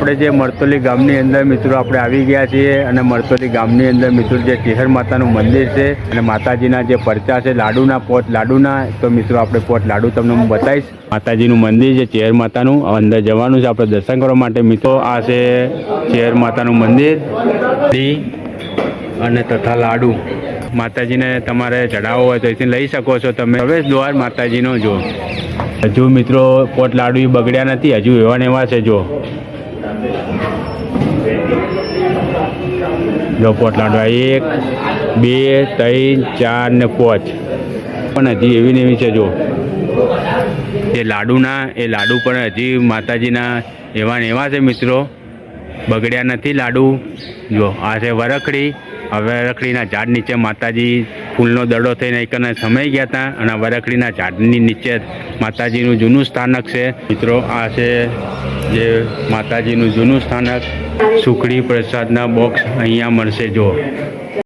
આપણે જે મરતોલી ગામની અંદર મિત્રો આપણે આવી ગયા છીએ અને મરતોલી ગામની અંદર મિત્રો જે ચેહર માતાનું મંદિર છે અને માતાજીના જે પરચા છે લાડુના પોટ લાડુના, તો મિત્રો આપણે પોટ લાડુ તમને હું બતાવીશ. માતાજીનું મંદિર છે ચેહર માતાનું, અંદર જવાનું છે આપણે દર્શન કરવા માટે. મિત્રો આ છે ચેહર માતાનું મંદિર અને તથા લાડુ. માતાજીને તમારે ચડાવવો હોય તો અહીંથી લઈ શકો છો તમે. પ્રવેશ દ્વાર માતાજીનો જો હજુ મિત્રો પોટ લાડુ બગડ્યા નથી, હજુ એવા ને એવા છે. જો પોટ લાડુ 1 2 3 4 ને 5 પણ હજી એવી ને એવી છે. જો એ લાડુના એ લાડુ પણ હજી માતાજીના એવા ને એવા છે મિત્રો, બગડ્યા નથી લાડુ. જો આ છે વરખડી. હવે વરખડીના ઝાડ નીચે માતાજી ફૂલનો દડો થઈને એકને સમાઈ ગયા હતા અને વરખડીના ઝાડની નીચે માતાજીનું જૂનું સ્થાનક છે મિત્રો. આ છે જે માતાજીનું જૂનું સ્થાનક. સુખડી પ્રસાદના બોક્સ અહીંયા મળશે. જો